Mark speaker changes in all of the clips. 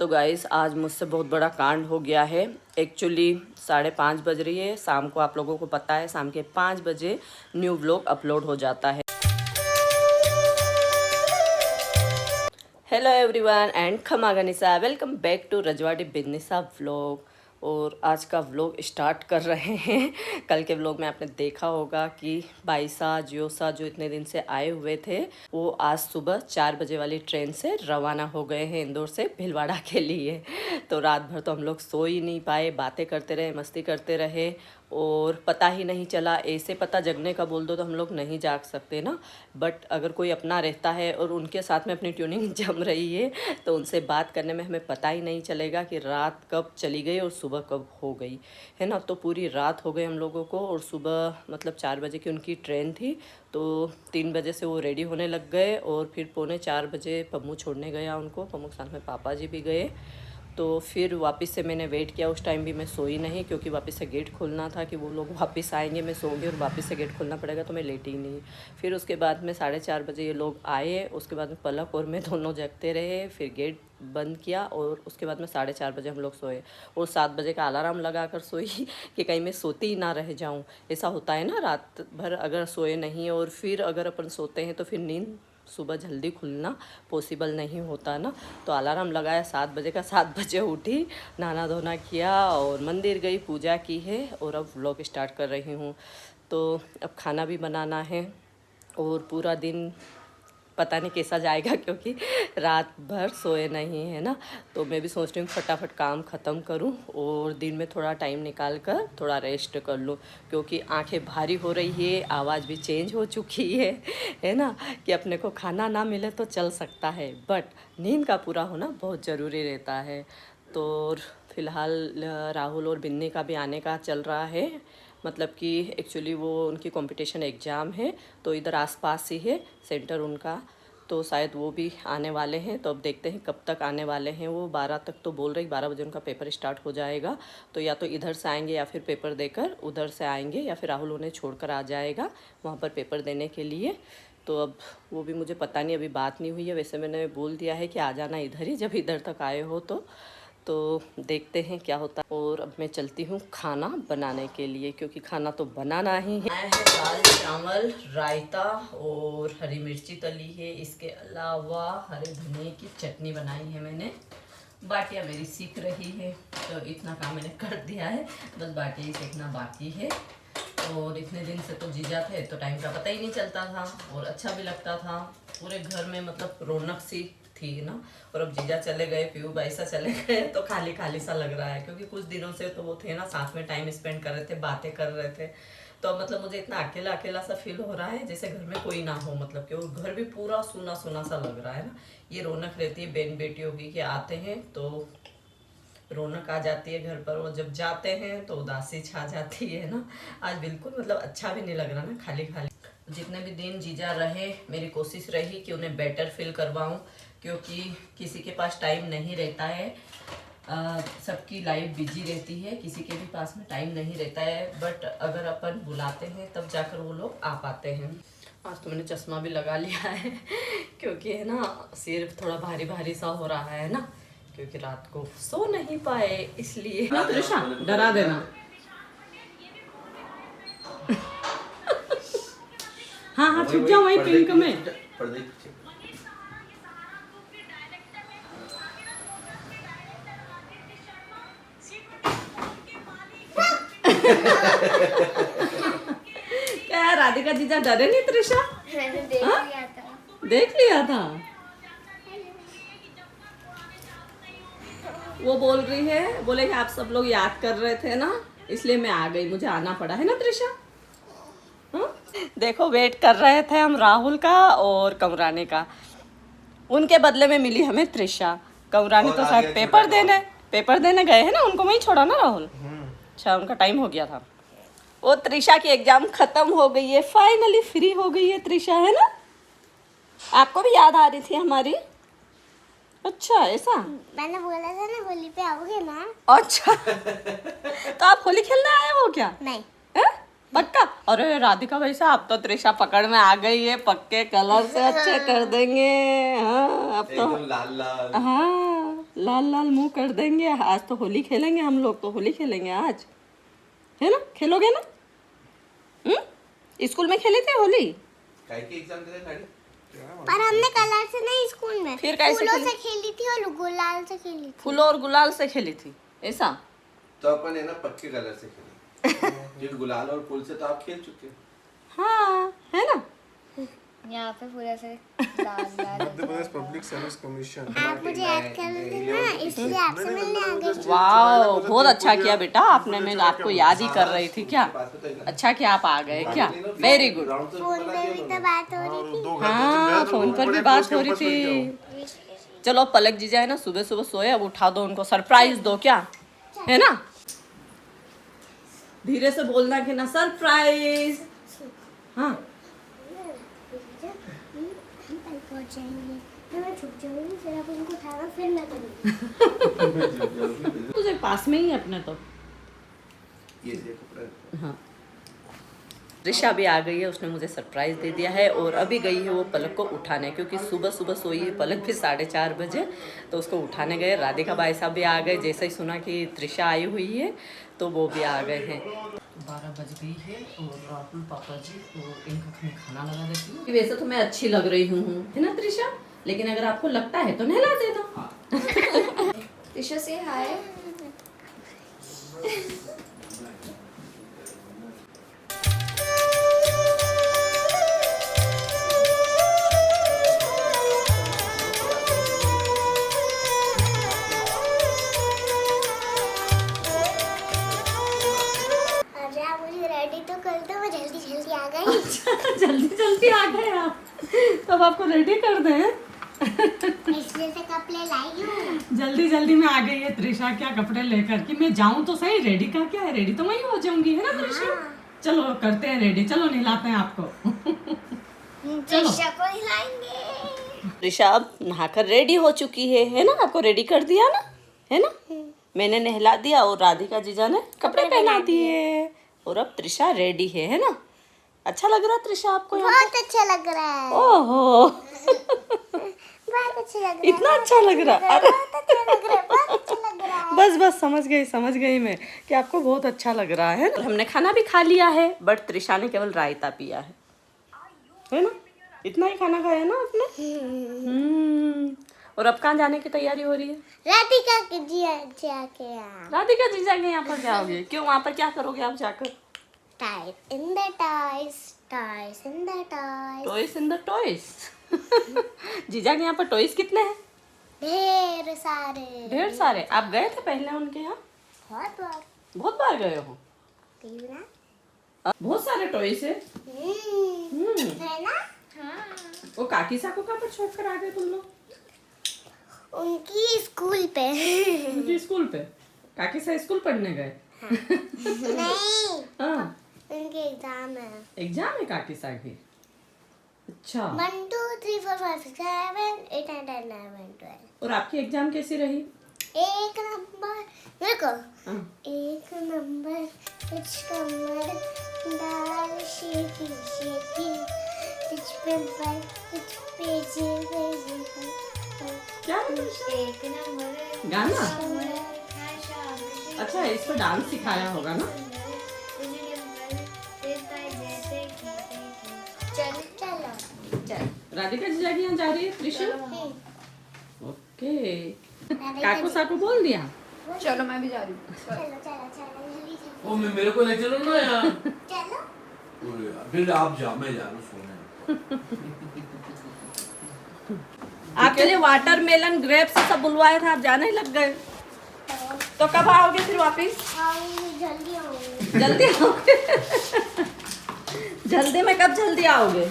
Speaker 1: तो गाइस आज मुझसे बहुत बड़ा कांड हो गया है। एक्चुअली 5:30 बज रही है शाम को, आप लोगों को पता है शाम के 5 बजे न्यू व्लॉग अपलोड हो जाता है। हेलो एवरीवन एंड खमा गनीसा, welcome back to Rajwadi Binnisa vlog. और आज का व्लॉग स्टार्ट कर रहे हैं। कल के व्लॉग में आपने देखा होगा कि बाईसा जियोसा जो इतने दिन से आए हुए थे वो आज सुबह 4 बजे वाली ट्रेन से रवाना हो गए हैं इंदौर से भीलवाड़ा के लिए। तो रात भर तो हम लोग सो ही नहीं पाए, बातें करते रहे, मस्ती करते रहे और पता ही नहीं चला। ऐसे पता जगने का बोल दो तो हम लोग नहीं जाग सकते ना, बट अगर कोई अपना रहता है और उनके साथ में अपनी ट्यूनिंग जम रही है तो उनसे बात करने में हमें पता ही नहीं चलेगा कि रात कब चली गई और सुबह कब हो गई है ना। तो पूरी रात हो गई हम लोगों को और सुबह मतलब 4 बजे की उनकी ट्रेन थी, तो 3 बजे से वो रेडी होने लग गए और फिर 3:45 बजे पम्मू छोड़ने गया उनको। पम्मू के साथ में पापा जी भी गए। तो फिर वापस से मैंने वेट किया। उस टाइम भी मैं सोई नहीं क्योंकि वापस से गेट खोलना था कि वो लोग वापस आएंगे, मैं सोऊंगी और वापस से गेट खोलना पड़ेगा, तो मैं लेटी ही नहीं। फिर उसके बाद में 4:30 बजे ये लोग आए। उसके बाद में पलक और मैं दोनों जगते रहे, फिर गेट बंद किया और उसके बाद में 4:30 बजे हम लोग सोए और 7 बजे का अलार्म लगा कर सोई कि कहीं मैं सोती ही ना रह जाऊँ। ऐसा होता है ना, रात भर अगर सोए नहीं और फिर अगर अपन सोते हैं तो फिर नींद सुबह जल्दी खुलना पॉसिबल नहीं होता ना। तो अलार्म लगाया 7 बजे का, 7 बजे उठी, नहाना धोना किया और मंदिर गई, पूजा की है और अब व्लॉग स्टार्ट कर रही हूँ। तो अब खाना भी बनाना है और पूरा दिन पता नहीं कैसा जाएगा क्योंकि रात भर सोए नहीं है ना। तो मैं भी सोच रही हूँ फटाफट काम ख़त्म करूँ और दिन में थोड़ा टाइम निकाल कर थोड़ा रेस्ट कर लूँ, क्योंकि आंखें भारी हो रही है, आवाज़ भी चेंज हो चुकी है ना। कि अपने को खाना ना मिले तो चल सकता है बट नींद का पूरा होना बहुत ज़रूरी रहता है। तो फ़िलहाल राहुल और बिन्नी का भी आने का चल रहा है, मतलब कि एक्चुअली वो उनकी कंपटीशन एग्ज़ाम है तो इधर आसपास ही है सेंटर उनका, तो शायद वो भी आने वाले हैं। तो अब देखते हैं कब तक आने वाले हैं वो। 12 तक तो बोल रही, 12 बजे उनका पेपर स्टार्ट हो जाएगा। तो या तो इधर से आएंगे या फिर पेपर देकर उधर से आएंगे या फिर राहुल उन्हें छोड़कर आ जाएगा वहाँ पर पेपर देने के लिए। तो अब वो भी मुझे पता नहीं, अभी बात नहीं हुई है। वैसे मैंने बोल दिया है कि आ जाना इधर ही जब इधर तक आए हो तो देखते हैं क्या होता है। और अब मैं चलती हूँ खाना बनाने के लिए, क्योंकि खाना तो बनाना ही है। दाल चावल रायता और हरी मिर्ची तली है, इसके अलावा हरे धनिए की चटनी बनाई है मैंने। बाटियाँ मेरी सीख रही है तो इतना काम मैंने कर दिया है, बस बाटियाँ ही सीखना बाकी है। और इतने दिन से तो जीजा थे तो टाइम का पता ही नहीं चलता था और अच्छा भी लगता था, पूरे घर में मतलब रौनक सी थी ना। और अब जीजा चले गए, पीयू भाई सा चले गए तो खाली खाली सा लग रहा है, क्योंकि कुछ दिनों से तो वो थे ना साथ में टाइम स्पेंड कर रहे थे, बातें कर रहे थे। तो मतलब मुझे इतना अकेला अकेला सा फील हो रहा है जैसे घर में कोई ना हो, मतलब कि वो घर भी पूरा सूना सूना सा लग रहा है ना। ये रौनक रहती है बहन बेटियों की कि आते हैं तो रौनक आ जाती है घर पर, और जब जाते हैं तो उदासी छा जाती है ना। आज बिल्कुल मतलब अच्छा भी नहीं लग रहा ना, खाली खाली। जितने भी दिन जीजा रहे मेरी कोशिश रही कि उन्हें बेटर फील करवाऊं, क्योंकि किसी के पास टाइम नहीं रहता है, सबकी लाइफ बिजी रहती है, किसी के भी पास में टाइम नहीं रहता है। बट अगर अपन बुलाते हैं तब जाकर वो लोग आ पाते हैं। आज तो मैंने चश्मा भी लगा लिया है क्योंकि है ना सिर थोड़ा भारी भारी सा हो रहा है ना, क्योंकि रात को सो नहीं पाए इसलिए। त्रिशा डरा देना। हाँ हाँ छुप जाओ वही पिंक में। क्या राधिका जीजा डरे नहीं त्रिशा?
Speaker 2: मैंने देख लिया था।
Speaker 1: देख लिया था। वो बोल रही है, बोले कि आप सब लोग याद कर रहे थे ना इसलिए मैं आ गई, मुझे आना पड़ा है ना त्रिशा। देखो वेट कर रहे थे हम राहुल का और कमराने का, उनके बदले में मिली हमें त्रिशा। कमरानी तो शायद पेपर देने गए हैं ना, उनको वहीं छोड़ा ना राहुल। अच्छा उनका टाइम हो गया था। वो त्रिशा की एग्जाम खत्म हो गई है, फाइनली फ्री हो गई है त्रिशा, है ना। आपको भी याद आ रही थी हमारी? अच्छा ऐसा
Speaker 2: मैंने बोला था ना होली पे आओगे ना।
Speaker 1: अच्छा तो आप होली खेलने आए हो क्या?
Speaker 2: नहीं
Speaker 1: है? पक्का? अरे राधिका भाई साहब अब तो त्रिशा पकड़ में आ गई है, पक्के कलर से अच्छे कर देंगे। हाँ अब तो
Speaker 3: एकदम लाल लाल।
Speaker 1: हाँ लाल लाल मुंह कर देंगे। आज तो होली खेलेंगे हम लोग, तो होली खेलेंगे आज, है ना? खेलोगे ना? स्कूल में खेले थे होली?
Speaker 3: काय की एग्जाम दिले गाड़ी
Speaker 2: पर हमने कलर से नहीं स्कूल में,
Speaker 1: फिर कैसे
Speaker 2: फूलों
Speaker 1: खेली?
Speaker 2: से खेली थी और गुलाल से खेली थी।
Speaker 1: फूलों और गुलाल से खेली थी, ऐसा?
Speaker 3: तो अपन है ना पक्के कलर से खेले क्योंकि गुलाल और फूल से तो आप खेल चुके हो।
Speaker 1: हाँ, है ना?
Speaker 2: यहाँ पे पूरा से लाल लाल
Speaker 4: Madhya Pradesh public service commission.
Speaker 2: आप मुझे ऐड कर लेते ना, इसलिए आपसे मिलने आ गई।
Speaker 1: वाह, बहुत अच्छा किया बेटा आपने, मैं आपको याद ही कर रही थी क्या? अच्छा कि आप आ गए क्या? Very good.
Speaker 2: फोन पे भी तो बात हो रही थी।
Speaker 1: हाँ, फोन पर भी बात हो रही थी। चलो पलक जीजा है ना, सुबह सुबह सोए, अब उठा दो उनको, सरप्राइज दो क्या, है ना? धीरे से बोलना कि ना सरप्राइज। हाँ,
Speaker 2: हम पहुंच जाएंगे, फिर मैं छुप जाऊंगी, फिर आप उनको उठाना, फिर मैं करूंगी।
Speaker 1: तुझे पास में ही है अपने तो।
Speaker 3: ये देखो
Speaker 1: हाँ, ऋषा भी आ गई है, उसने मुझे सरप्राइज दे दिया है और अभी गई है वो पलक को उठाने, क्योंकि सुबह सुबह सोई है पलक भी 4:30 बजे, तो उसको उठाने गए। राधिका भाई साहब भी आ गए, जैसे ही सुना कि त्रिशा आई हुई है तो वो भी आ गए हैं। 12 बज गई है और राहुल पापा जी और इनका खाना लगा देती हूँ। वैसे तो मैं अच्छी लग रही हूँ, है ना त्रिशा? लेकिन अगर आपको लगता है तो नहला देना।
Speaker 2: त्रिशा से हाय। रेडी तो कर दो, मैं जल्दी जल्दी आ गई।
Speaker 1: जल्दी जल्दी आ गए आप, तब आपको रेडी कर दें।
Speaker 2: इसलिए से कपड़े लाई हूँ।
Speaker 1: जल्दी जल्दी में आ गई है त्रिशा, क्या कपड़े लेकर कि मैं जाऊं तो सही, रेडी का क्या है, रेडी तो वही हो जाऊंगी, है ना त्रिशा? चलो करते हैं रेडी, चलो नहलाते हैं आपको।
Speaker 2: त्रिशा को हिलाएंगे।
Speaker 1: त्रिशा अब नहाकर रेडी हो चुकी है ना? आपको रेडी कर दिया ना, है ना? मैंने नहला दिया और राधिका जीजा ने कपड़े पहना दिए और अब त्रिशा रेडी है ना? अच्छा लग रहा है त्रिशा आपको यहाँ
Speaker 2: बहुत अच्छा लग रहा है।
Speaker 1: पे? ओहो,
Speaker 2: बहुत अच्छा लग रहा है।
Speaker 1: इतना अच्छा लग रहा है? अरे
Speaker 2: बहुत अच्छा लग रहा है, बहुत अच्छा लग रहा है।
Speaker 1: बस बस समझ गई मैं कि आपको बहुत अच्छा लग रहा है। और हमने खाना भी खा लिया है, बट त्रिशा ने केवल रायता पिया है ना? इतना ही खाना खाया ना आपने? और अब कहाँ जाने की तैयारी हो रही है?
Speaker 2: राधिका के जीजा के यहाँ।
Speaker 1: राधिका जीजा के यहाँ पर जाओगे? क्यों, वहाँ पर क्या करोगे आप जाकर?
Speaker 2: Toys in the toys, toys in the toys.
Speaker 1: Toys in the toys. जीजा के यहाँ पर टॉयज कितने हैं?
Speaker 2: ढेर सारे।
Speaker 1: ढेर सारे। आप गए थे पहले उनके यहाँ?
Speaker 2: बहुत बहुत।
Speaker 1: बहुत बार गए हो?
Speaker 2: क्यों ना?
Speaker 1: बहुत सारे टॉयज है।
Speaker 2: है ना? हाँ।
Speaker 1: वो काकी सा को कहाँ पर छोड़ कर आ गए तुम लोग?
Speaker 2: उनकी स्कूल पे।
Speaker 1: उनकी स्कूल पे? काकी सा स्कूल पढ़ने गए?
Speaker 2: नहीं,
Speaker 1: हाँ,
Speaker 2: उनके एग्जाम है।
Speaker 1: एग्जाम है काकी सा की? अच्छा।
Speaker 2: 1 2 3 4 5 6 7 8 9 10 11 12।
Speaker 1: और आपकी एग्जाम कैसी रही?
Speaker 2: एक नंबर देखो।
Speaker 1: हाँ।
Speaker 2: एक नंबर कुछ कमर दाल शेकी शेकी कुछ पेपर कुछ पेजे पेजे
Speaker 1: क्या?
Speaker 2: एक नंबर
Speaker 1: गाना? अच्छा, इस पर डांस सिखाया होगा ना?
Speaker 2: चलो चलो
Speaker 1: चल, राधिका जीजा के यहाँ जा रही है त्रिशु? ओके। काकू साकू बोल दिया?
Speaker 5: चलो मैं भी जा रही हूँ।
Speaker 2: चलो चलो चलो जल्दी चलो
Speaker 6: ओ मैं मेरे को ले चलो ना यार।
Speaker 2: चलो।
Speaker 6: ओए यार, फिर आप जाओ, मैं जा रहा हूँ सोने।
Speaker 1: आपके लिए वाटरमेलन ग्रेप्स सब बुलवाए थे, आप जाने ही लग गए। तो कब आओगे फिर वापिस?
Speaker 2: आऊंगी जल्दी आऊंगी।
Speaker 1: जल्दी आओगे? जल्दी में कब जल्दी आओगे?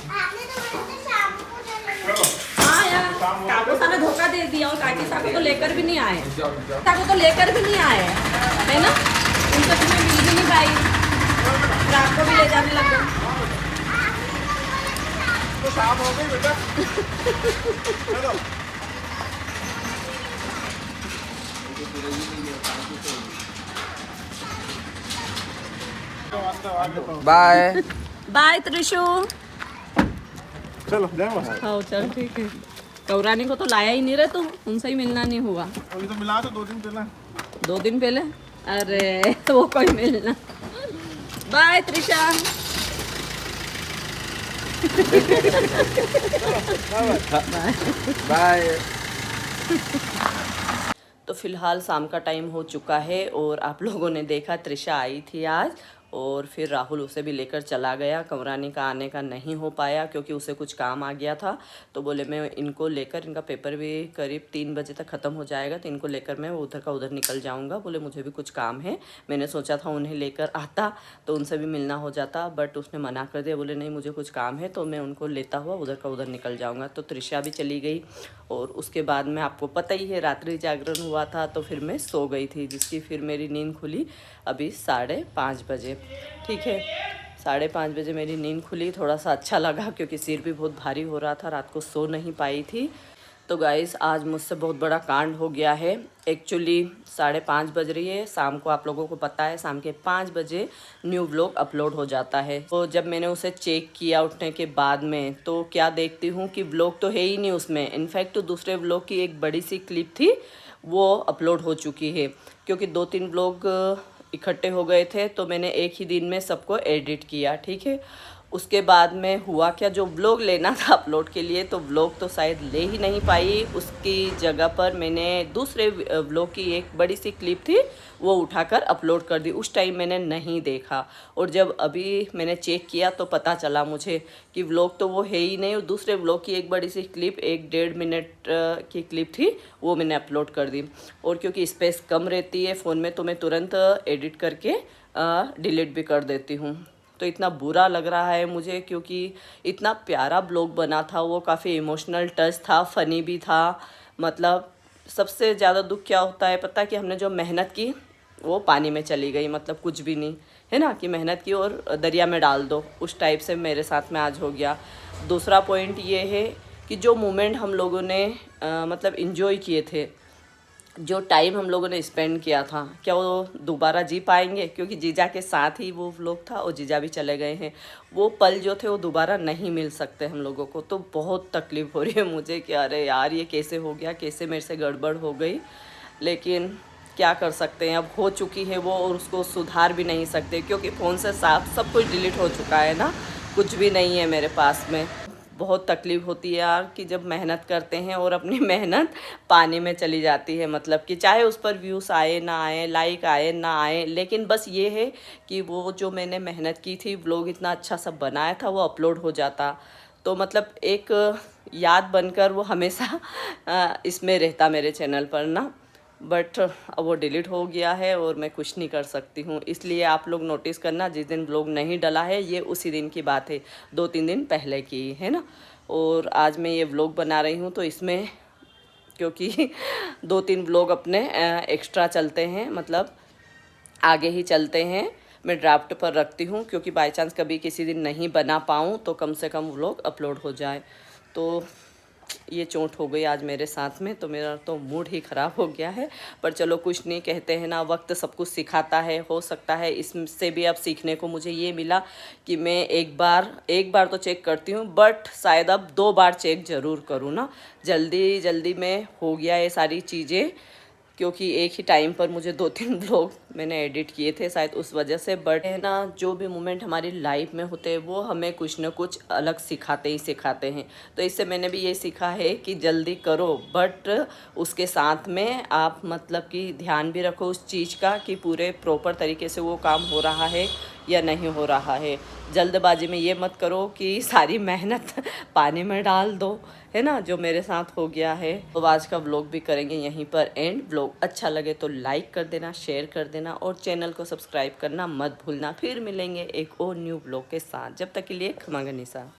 Speaker 2: आपने तो बोला था शाम को चलेंगे।
Speaker 1: हाँ यार, काकू सा ने धोखा दे दिया और काकी सा को तो लेकर भी नहीं आए। काकू तो लेकर भी नहीं आए, है ना? उनको तुम्हें मिल भी नहीं पाई, फिर आपको भी ले जाने लग गए।
Speaker 4: तो शाम हो गई बेटा। चलो।
Speaker 5: बाय।
Speaker 1: बाय त्रिशु।
Speaker 4: चलो जय माता।
Speaker 1: हाँ चल ठीक है। कौरानी को तो लाया ही नहीं रहे तुम, उनसे ही मिलना नहीं हुआ।
Speaker 4: अभी तो मिला तो 2 दिन पहले।
Speaker 1: 2 दिन पहले? अरे वो कोई मिलना। बाय त्रिशा।
Speaker 5: बाय।
Speaker 1: तो फिलहाल शाम का टाइम हो चुका है और आप लोगों ने देखा त्रिशा आई थी आज और फिर राहुल उसे भी लेकर चला गया। कमरानी का आने का नहीं हो पाया क्योंकि उसे कुछ काम आ गया था। तो बोले मैं इनको लेकर, इनका पेपर भी करीब 3 बजे तक ख़त्म हो जाएगा तो इनको लेकर मैं उधर का उधर निकल जाऊंगा। बोले मुझे भी कुछ काम है। मैंने सोचा था उन्हें लेकर आता तो उनसे भी मिलना हो जाता, बट उसने मना कर दिया। बोले नहीं मुझे कुछ काम है तो मैं उनको लेता हुआ उधर का उधर निकल जाऊँगा। तो त्रिशा भी चली गई और उसके बाद में आपको पता ही है रात्रि जागरण हुआ था तो फिर मैं सो गई थी, जिसकी फिर मेरी नींद खुली अभी 5:30 बजे। ठीक है, 5:30 बजे मेरी नींद खुली। थोड़ा सा अच्छा लगा क्योंकि सिर भी बहुत भारी हो रहा था, रात को सो नहीं पाई थी। तो गाइस आज मुझसे बहुत बड़ा कांड हो गया है। एक्चुअली 5:30 बज रही है, शाम को आप लोगों को पता है शाम के 5 बजे न्यू व्लॉग अपलोड हो जाता है। तो जब मैंने उसे चेक किया उठने के बाद में तो क्या देखती हूँ कि व्लॉग तो है ही नहीं उसमें। इनफैक्ट तो दूसरे व्लॉग की एक बड़ी सी क्लिप थी वो अपलोड हो चुकी है क्योंकि 2-3 व्लॉग इकट्ठे हो गए थे तो मैंने एक ही दिन में सबको एडिट किया। ठीक है, उसके बाद में हुआ क्या, जो व्लॉग लेना था अपलोड के लिए तो व्लॉग तो शायद ले ही नहीं पाई। उसकी जगह पर मैंने दूसरे व्लॉग की एक बड़ी सी क्लिप थी वो उठाकर अपलोड कर दी। उस टाइम मैंने नहीं देखा और जब अभी मैंने चेक किया तो पता चला मुझे कि व्लॉग तो वो है ही नहीं और दूसरे व्लॉग की एक बड़ी सी क्लिप 1-1.5 मिनट की क्लिप थी वो मैंने अपलोड कर दी। और क्योंकि स्पेस कम रहती है फ़ोन में तो मैं तुरंत एडिट करके डिलीट भी कर देती हूँ। तो इतना बुरा लग रहा है मुझे क्योंकि इतना प्यारा ब्लॉग बना था वो, काफ़ी इमोशनल टच था, फ़नी भी था। मतलब सबसे ज़्यादा दुख क्या होता है पता है कि हमने जो मेहनत की वो पानी में चली गई, मतलब कुछ भी नहीं है ना, कि मेहनत की और दरिया में डाल दो, उस टाइप से मेरे साथ में आज हो गया। दूसरा पॉइंट ये है कि जो मोमेंट हम लोगों ने मतलब इन्जॉय किए थे, जो टाइम हम लोगों ने स्पेंड किया था, क्या वो दोबारा जी पाएंगे? क्योंकि जीजा के साथ ही वो व्लॉग था और जीजा भी चले गए हैं। वो पल जो थे वो दोबारा नहीं मिल सकते हम लोगों को। तो बहुत तकलीफ़ हो रही है मुझे कि अरे यार ये कैसे हो गया, कैसे मेरे से गड़बड़ हो गई। लेकिन क्या कर सकते हैं, अब हो चुकी है वो और उसको सुधार भी नहीं सकते क्योंकि फ़ोन से साफ सब कुछ डिलीट हो चुका है ना, कुछ भी नहीं है मेरे पास में। बहुत तकलीफ़ होती है यार कि जब मेहनत करते हैं और अपनी मेहनत पानी में चली जाती है। मतलब कि चाहे उस पर व्यूज़ आए ना आए, लाइक आए ना आए, लेकिन बस ये है कि वो जो मैंने मेहनत की थी, व्लॉग इतना अच्छा सब बनाया था वो अपलोड हो जाता तो मतलब एक याद बनकर वो हमेशा इसमें रहता मेरे चैनल पर ना। बट अब वो डिलीट हो गया है और मैं कुछ नहीं कर सकती हूँ। इसलिए आप लोग नोटिस करना, जिस दिन व्लॉग नहीं डला है ये उसी दिन की बात है, 2-3 दिन पहले की है ना। और आज मैं ये व्लॉग बना रही हूँ तो इसमें क्योंकि 2-3 व्लॉग अपने एक्स्ट्रा चलते हैं, मतलब आगे ही चलते हैं, मैं ड्राफ्ट पर रखती हूँ क्योंकि बाय चांस कभी किसी दिन नहीं बना पाऊँ तो कम से कम व्लॉग अपलोड हो जाए। तो ये चोट हो गई आज मेरे साथ में तो मेरा तो मूड ही ख़राब हो गया है। पर चलो कुछ नहीं, कहते हैं ना वक्त सब कुछ सिखाता है। हो सकता है इससे भी अब सीखने को मुझे ये मिला कि मैं एक बार तो चेक करती हूँ बट शायद अब 2 बार चेक ज़रूर करूँ ना। जल्दी में हो गया ये सारी चीज़ें क्योंकि एक ही टाइम पर मुझे 2-3 व्लॉग मैंने एडिट किए थे शायद उस वजह से। बट है ना, जो भी मोमेंट हमारी लाइफ में होते हैं वो हमें कुछ ना कुछ अलग सिखाते हैं। तो इससे मैंने भी ये सीखा है कि जल्दी करो बट उसके साथ में आप मतलब कि ध्यान भी रखो उस चीज़ का कि पूरे प्रॉपर तरीके से वो काम हो रहा है या नहीं हो रहा है। जल्दबाजी में ये मत करो कि सारी मेहनत पानी में डाल दो, है ना, जो मेरे साथ हो गया है। तो आज का व्लॉग भी करेंगे यहीं पर एंड। व्लॉग अच्छा लगे तो लाइक कर देना, शेयर कर देना और चैनल को सब्सक्राइब करना मत भूलना। फिर मिलेंगे एक और न्यू व्लॉग के साथ, जब तक के लिए खमा गनीसा।